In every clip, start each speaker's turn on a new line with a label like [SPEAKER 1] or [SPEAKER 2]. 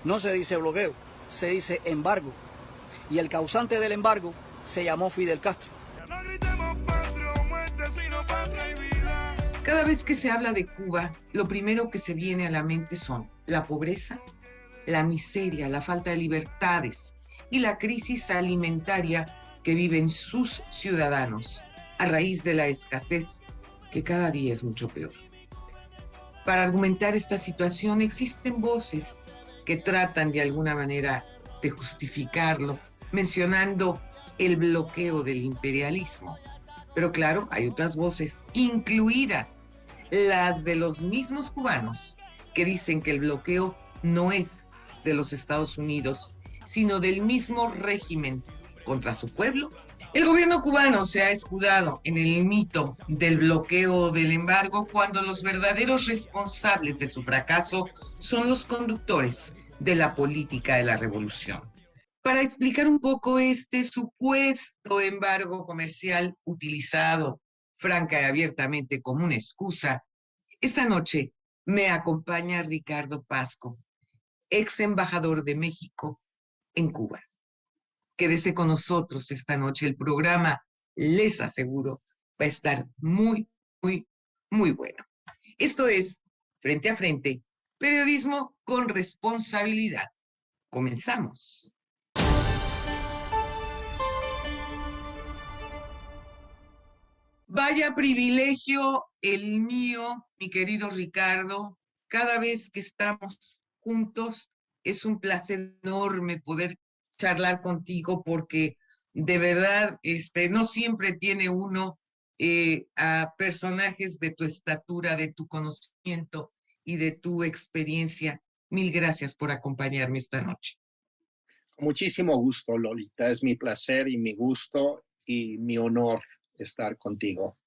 [SPEAKER 1] No se dice bloqueo, se dice embargo. Y el causante del embargo se llamó Fidel Castro.
[SPEAKER 2] No gritemos patria o muerte, sino patria y vida.
[SPEAKER 3] Cada vez que se habla de Cuba, lo primero que se viene a la mente son la pobreza, la miseria, la falta de libertades y la crisis alimentaria que viven sus ciudadanos a raíz de la escasez, que cada día es mucho peor. Para argumentar esta situación existen voces que tratan de alguna manera de justificarlo, mencionando el bloqueo del imperialismo. Pero claro, hay otras voces, incluidas las de los mismos cubanos, que dicen que el bloqueo no es de los Estados Unidos, sino del mismo régimen contra su pueblo. El gobierno cubano se ha escudado en el mito del bloqueo del embargo cuando los verdaderos responsables de su fracaso son los conductores de la política de la revolución. Para explicar un poco este supuesto embargo comercial utilizado franca y abiertamente como una excusa, esta noche me acompaña Ricardo Pasco, ex embajador de México en Cuba. Quédese con nosotros esta noche. El programa, les aseguro, va a estar muy, muy bueno. Esto es Frente a Frente, periodismo con responsabilidad. Comenzamos. Vaya privilegio el mío, mi querido Ricardo. Cada vez que estamos juntos es un placer enorme poder charlar contigo porque de verdad no siempre tiene uno a personajes de tu estatura, de tu conocimiento y de tu experiencia. Mil gracias por acompañarme esta noche.
[SPEAKER 4] Con muchísimo gusto, Lolita. Es mi placer y mi gusto y mi honor estar contigo.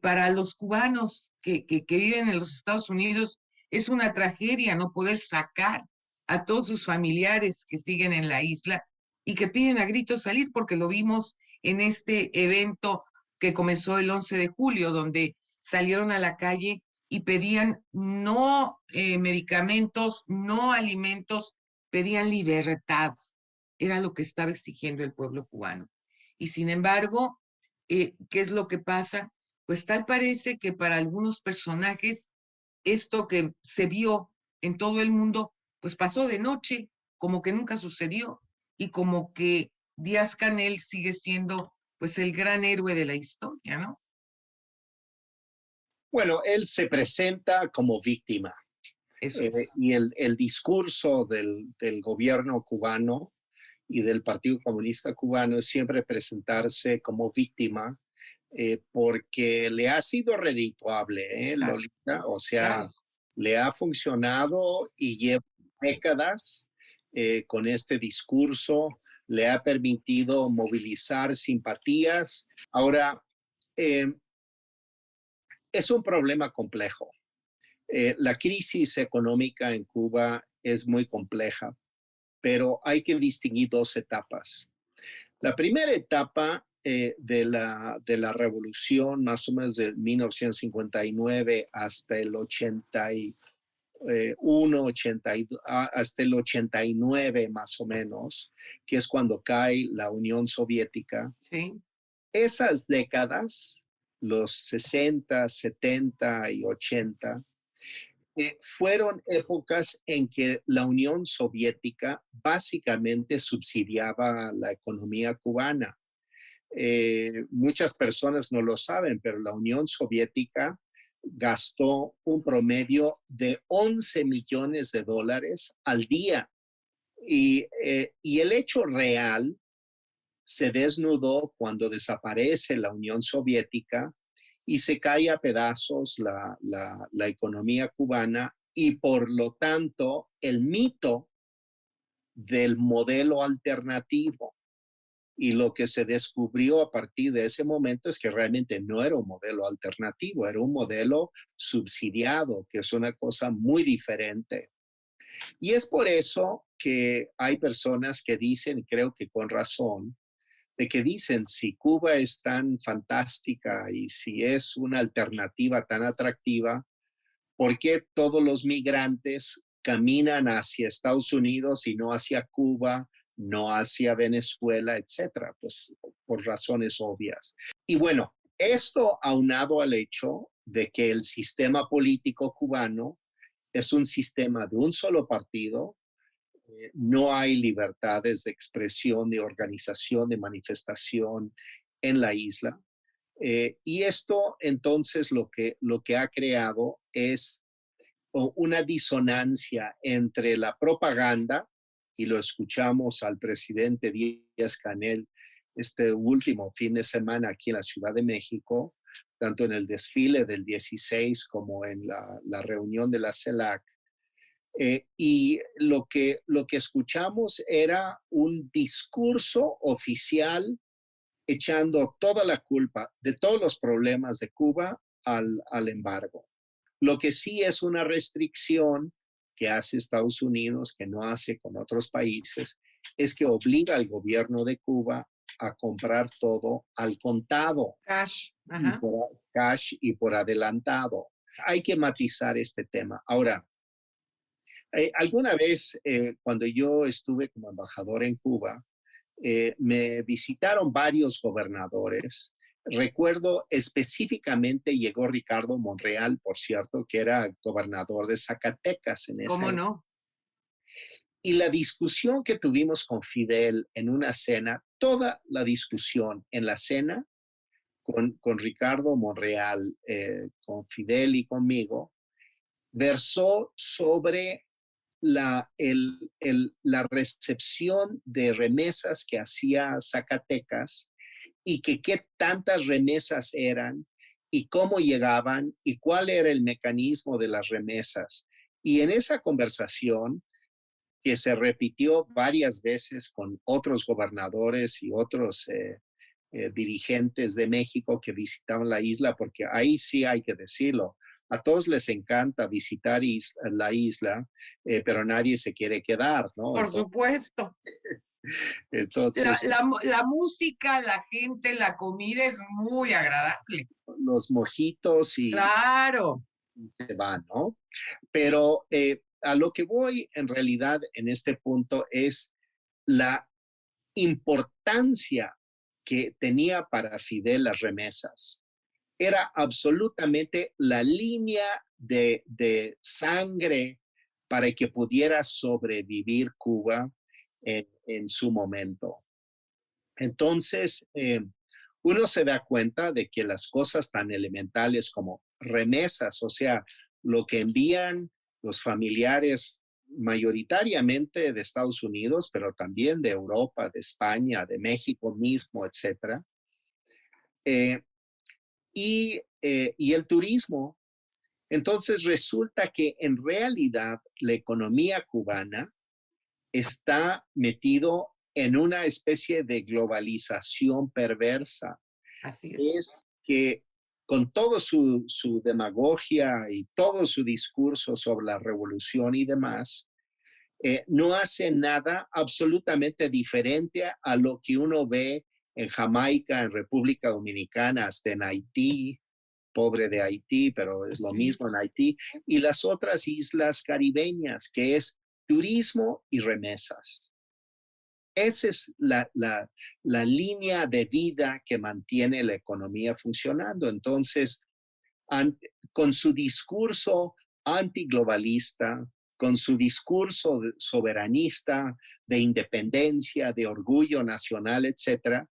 [SPEAKER 3] Para los cubanos que viven en los Estados Unidos es una tragedia no poder sacar a todos sus familiares que siguen en la isla y que piden a gritos salir, porque lo vimos en este evento que comenzó el 11 de julio, donde salieron a la calle y pedían no medicamentos, no alimentos, pedían libertad. Era lo que estaba exigiendo el pueblo cubano. Y sin embargo, ¿qué es lo que pasa? Pues tal parece que para algunos personajes esto que se vio en todo el mundo, pues pasó de noche, como que nunca sucedió, y como que Díaz-Canel sigue siendo pues el gran héroe de la historia, ¿no?
[SPEAKER 4] Bueno, él se presenta como víctima.
[SPEAKER 3] Eso es.
[SPEAKER 4] Y el discurso del gobierno cubano y del Partido Comunista Cubano es siempre presentarse como víctima, porque le ha sido redituable,
[SPEAKER 3] Claro.
[SPEAKER 4] Lolita. O sea,
[SPEAKER 3] Claro.
[SPEAKER 4] le ha funcionado y lleva décadas con este discurso, le ha permitido movilizar simpatías. Ahora, es un problema complejo. La crisis económica en Cuba es muy compleja, pero hay que distinguir dos etapas. La primera etapa de la revolución, más o menos de 1959 hasta el 81, 82, hasta el 89 más o menos, que es cuando cae la Unión Soviética.
[SPEAKER 3] Sí.
[SPEAKER 4] Esas décadas, los 60, 70 y 80, fueron épocas en que la Unión Soviética básicamente subsidiaba la economía cubana. Muchas personas no lo saben, pero la Unión Soviética gastó un promedio de 11 millones de dólares al día. Y el hecho real se desnudó cuando desaparece la Unión Soviética y se cae a pedazos la economía cubana, y por lo tanto el mito del modelo alternativo. Y lo que se descubrió a partir de ese momento es que realmente no era un modelo alternativo, era un modelo subsidiado, que es una cosa muy diferente. Y es por eso que hay personas que dicen, creo que con razón, de que dicen, si Cuba es tan fantástica y si es una alternativa tan atractiva, ¿por qué todos los migrantes caminan hacia Estados Unidos y no hacia Cuba, no hacia Venezuela, etcétera, pues por razones obvias. Y bueno, esto aunado al hecho de que el sistema político cubano es un sistema de un solo partido, no hay libertades de expresión, de organización, de manifestación en la isla. Y esto entonces lo que ha creado es una disonancia entre la propaganda, y lo escuchamos al presidente Díaz-Canel este último fin de semana aquí en la Ciudad de México, tanto en el desfile del 16 como en la reunión de la CELAC. Y lo que escuchamos era un discurso oficial echando toda la culpa de todos los problemas de Cuba al embargo. Lo que sí es una restricción que hace Estados Unidos, que no hace con otros países, es que obliga al gobierno de Cuba a comprar todo al contado.
[SPEAKER 3] Cash.
[SPEAKER 4] Y por cash y por adelantado. Hay que matizar este tema. Ahora, alguna vez cuando yo estuve como embajador en Cuba, me visitaron varios gobernadores. Recuerdo específicamente llegó Ricardo Monreal, por cierto, que era gobernador de Zacatecas en ese
[SPEAKER 3] ¿Cómo
[SPEAKER 4] momento.
[SPEAKER 3] no?
[SPEAKER 4] Y la discusión que tuvimos con Fidel en una cena, toda la discusión en la cena con Ricardo Monreal, con Fidel y conmigo, versó sobre la recepción de remesas que hacía Zacatecas y que qué tantas remesas eran y cómo llegaban y cuál era el mecanismo de las remesas. Y en esa conversación, que se repitió varias veces con otros gobernadores y otros dirigentes de México que visitaban la isla, porque ahí sí hay que decirlo, a todos les encanta visitar la isla, pero nadie se quiere quedar, ¿no?
[SPEAKER 3] Por supuesto.
[SPEAKER 4] Entonces,
[SPEAKER 3] La música, la gente, la comida es muy agradable.
[SPEAKER 4] los mojitos y
[SPEAKER 3] Claro.
[SPEAKER 4] se van, ¿no? Pero a lo que voy en realidad en este punto es la importancia que tenía para Fidel las remesas. Era absolutamente la línea de sangre para que pudiera sobrevivir Cuba en su momento. Entonces, uno se da cuenta de que las cosas tan elementales como remesas, o sea, lo que envían los familiares mayoritariamente de Estados Unidos, pero también de Europa, de España, de México mismo, etcétera. Y el turismo. Entonces resulta que en realidad la economía cubana está metido en una especie de globalización perversa.
[SPEAKER 3] Así es.
[SPEAKER 4] Es que con todo su demagogia y todo su discurso sobre la revolución y demás, no hace nada absolutamente diferente a lo que uno ve en Jamaica, en República Dominicana, hasta en Haití, pobre de Haití, pero es lo mismo en Haití, y las otras islas caribeñas, que es turismo y remesas. Esa es la línea de vida que mantiene la economía funcionando. Entonces, con su discurso antiglobalista, con su discurso soberanista, de independencia, de orgullo nacional, etcétera,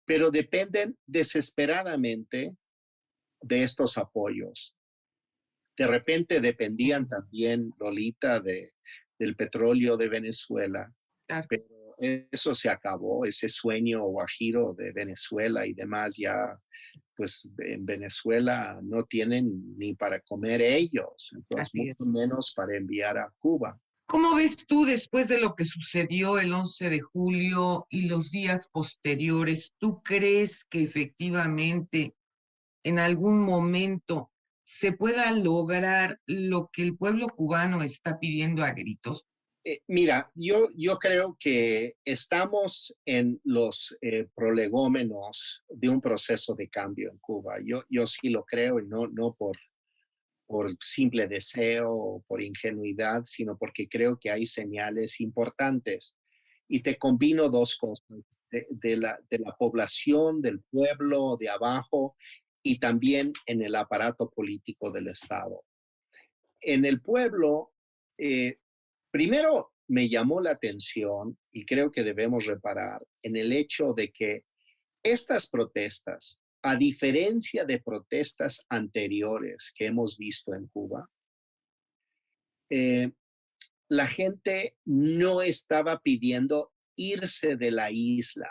[SPEAKER 4] pero dependen desesperadamente de estos apoyos. De repente dependían también, Lolita, del petróleo de Venezuela,
[SPEAKER 3] Claro.
[SPEAKER 4] pero eso se acabó, ese sueño guajiro de Venezuela y demás ya, pues en Venezuela no tienen ni para comer ellos, entonces
[SPEAKER 3] Así
[SPEAKER 4] mucho
[SPEAKER 3] es.
[SPEAKER 4] menos para enviar a Cuba.
[SPEAKER 3] ¿Cómo ves tú después de lo que sucedió el 11 de julio y los días posteriores? ¿Tú crees que efectivamente en algún momento se pueda lograr lo que el pueblo cubano está pidiendo a gritos?
[SPEAKER 4] Mira, yo creo que estamos en los prolegómenos de un proceso de cambio en Cuba. Yo sí lo creo y no por simple deseo o por ingenuidad, sino porque creo que hay señales importantes. Y te combino dos cosas, de la población, del pueblo, de abajo, y también en el aparato político del Estado. En el pueblo, primero me llamó la atención, y creo que debemos reparar, en el hecho de que estas protestas, a diferencia de protestas anteriores que hemos visto en Cuba, la gente no estaba pidiendo irse de la isla.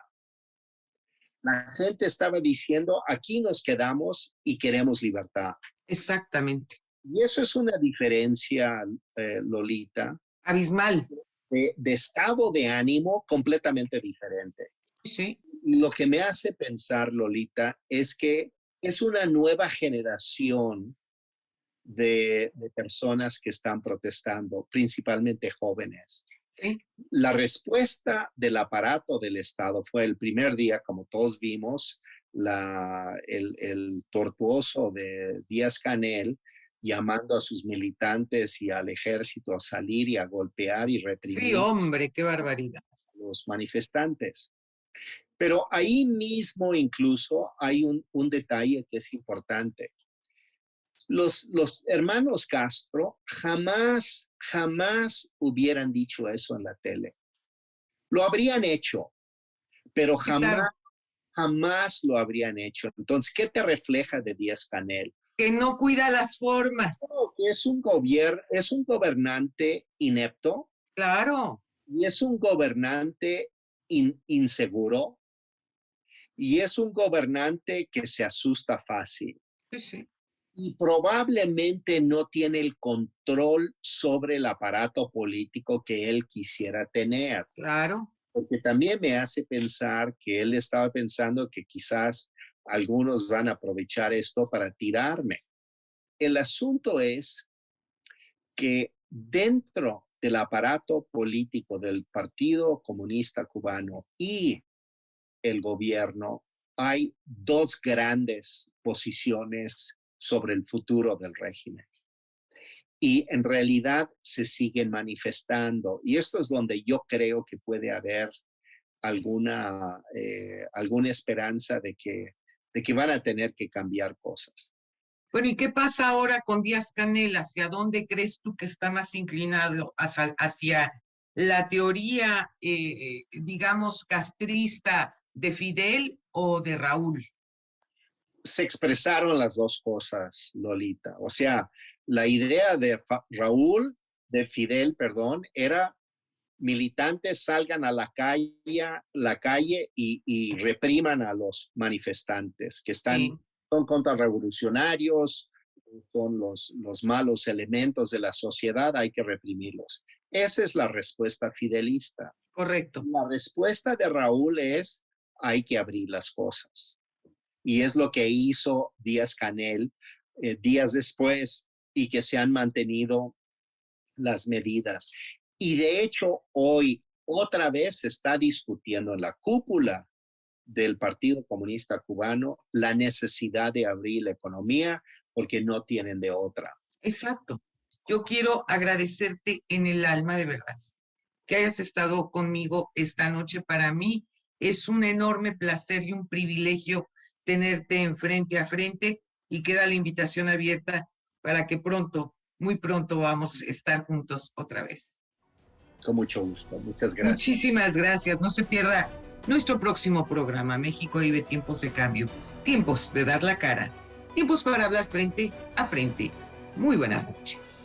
[SPEAKER 4] La gente estaba diciendo, aquí nos quedamos y queremos libertad.
[SPEAKER 3] Exactamente.
[SPEAKER 4] Y eso es una diferencia, Lolita,
[SPEAKER 3] Abismal.
[SPEAKER 4] de estado de ánimo completamente diferente.
[SPEAKER 3] Sí.
[SPEAKER 4] Y lo que me hace pensar, Lolita, es que es una nueva generación de personas que están protestando, principalmente jóvenes.
[SPEAKER 3] Sí.
[SPEAKER 4] La respuesta del aparato del Estado fue el primer día, como todos vimos, el tortuoso de Díaz-Canel llamando a sus militantes y al ejército a salir y a golpear y reprimir
[SPEAKER 3] Sí, hombre, qué barbaridad.
[SPEAKER 4] a los manifestantes. Pero ahí mismo incluso hay un detalle que es importante. Los hermanos Castro jamás hubieran dicho eso en la tele. Lo habrían hecho, pero
[SPEAKER 3] Sí, claro.
[SPEAKER 4] jamás lo habrían hecho. Entonces, ¿qué te refleja de Díaz-Canel?
[SPEAKER 3] Que no cuida las formas.
[SPEAKER 4] Que es un gobernante inepto.
[SPEAKER 3] Claro.
[SPEAKER 4] Y es un gobernante inseguro. Y es un gobernante que se asusta fácil.
[SPEAKER 3] Sí, sí.
[SPEAKER 4] Y probablemente no tiene el control sobre el aparato político que él quisiera tener.
[SPEAKER 3] Claro.
[SPEAKER 4] Porque también me hace pensar que él estaba pensando que quizás algunos van a aprovechar esto para tirarme. El asunto es que dentro del aparato político del Partido Comunista Cubano y el gobierno hay dos grandes posiciones sobre el futuro del régimen. Y en realidad se siguen manifestando. Y esto es donde yo creo que puede haber alguna esperanza de que van a tener que cambiar cosas.
[SPEAKER 3] Bueno, ¿y qué pasa ahora con Díaz-Canel? ¿Hacia dónde crees tú que está más inclinado? ¿Hacia la teoría, digamos, castrista de Fidel o de Raúl?
[SPEAKER 4] Se expresaron las dos cosas, Lolita. O sea, la idea de Fidel, era militantes salgan a la calle y repriman a los manifestantes que son contrarrevolucionarios, son los malos elementos de la sociedad, hay que reprimirlos. Esa es la respuesta fidelista.
[SPEAKER 3] Correcto.
[SPEAKER 4] La respuesta de Raúl es, hay que abrir las cosas. Y es lo que hizo Díaz-Canel días después y que se han mantenido las medidas. Y de hecho, hoy otra vez se está discutiendo en la cúpula del Partido Comunista Cubano la necesidad de abrir la economía porque no tienen de otra.
[SPEAKER 3] Exacto. Yo quiero agradecerte en el alma, de verdad, que hayas estado conmigo esta noche. Para mí es un enorme placer y un privilegio tenerte en frente a frente, y queda la invitación abierta para que pronto, muy pronto, vamos a estar juntos otra vez.
[SPEAKER 4] Con mucho gusto. Muchas gracias.
[SPEAKER 3] Muchísimas gracias. No se pierda nuestro próximo programa. México vive tiempos de cambio, tiempos de dar la cara, tiempos para hablar frente a frente. Muy buenas noches.